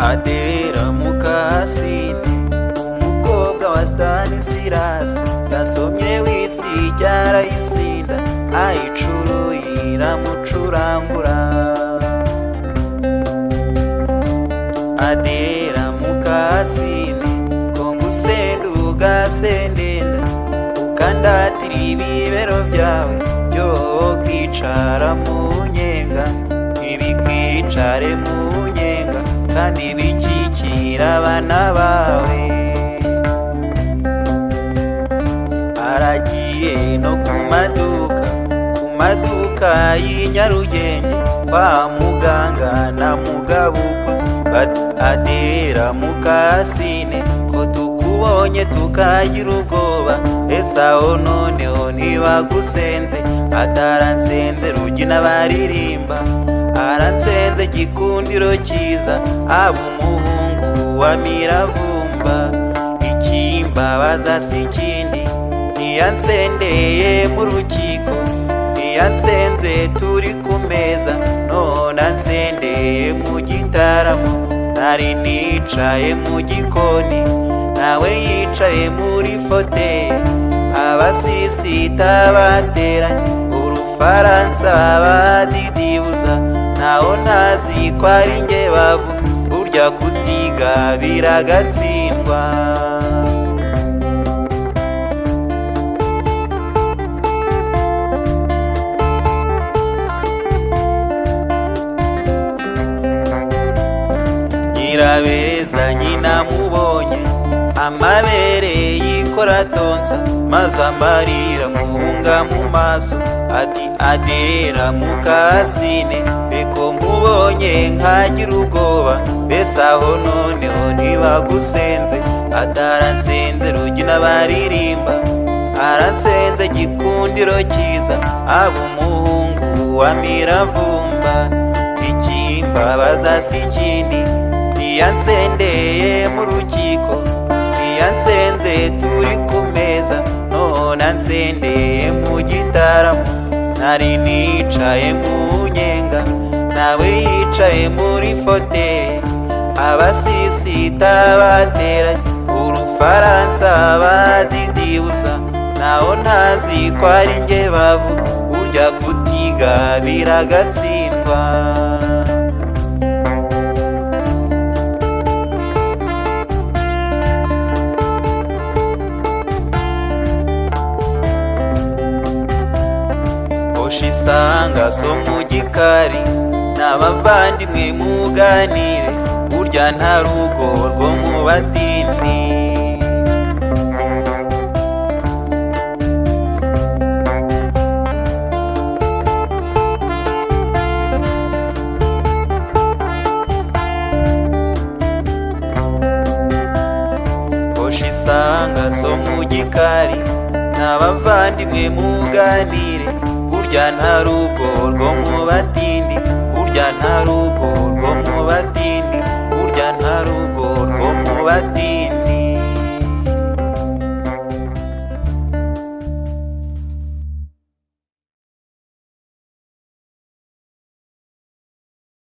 Adera Mukasine, umukobwa wa Stanislas, yasomye w'isi ryarayisinda, ayicuruye iramucurangura. Adera Mukasine, ko ngusenda ugasendenda, ukandatira ibibero byawe byo kwicara mu nyenga, ntibikicare mu nyenga kandi bikikira abana bawe. Aragiye no ku maduka y'i Nyarugenge kwa muganga na mugabukuzi, bati Adera Mukasine, ko tukubonye tukagira ubwoba, ese aho noneho ntibagusenze? Ataransenze Rugina baririmba, aransenze Gikundiro cyiza, aba umuhungu wa Miravumba. Ikimbabaza si ikindi, ntiyansendeye mu rukiko, ntiyansenze turi ku meza, none ansendeye mu gitaramo. Nari nicaye mu gikoni, nawe yicaye muri foteye, abasisita bateranye Urufaransa badidibuza, naho ntazi ko ari nge bavuga, burya kutiga biragatsindwa. Nyirabeza nyina mubonye, amabere yikoratonsa, maze amarira muhunga mu maso, ati Adera Mukasine, beko mubonye nkagira ubwoba, mbese aho noneho ntibagusenze? Ataransenze Rugina baririmba, aransenze Gikundiro cyiza, aba umuhungu wa Miravumba. Ikimbabaza si ikindi, ntiyansendeye mu rukiko, ntiyansenze turi ku meza, none ansendeye mu gitaramo. Nari nicaye mu nyenga, nawe yicaye muri foteye, abasisita bateranye Urufaransa badidibuza, naho ntazi ko ari nge bavuga, burya kutiga biragatsindwa. Isanga so mu gikari n'abavandimwe muganire, burya nta rugo rwo mu batindi. Isanga so mu gikari n'abavandimwe muganire, burya nta rugo rwo mu batindi, burya nta rugo rwo mu batindi, burya nta rugo rwo mu batindi.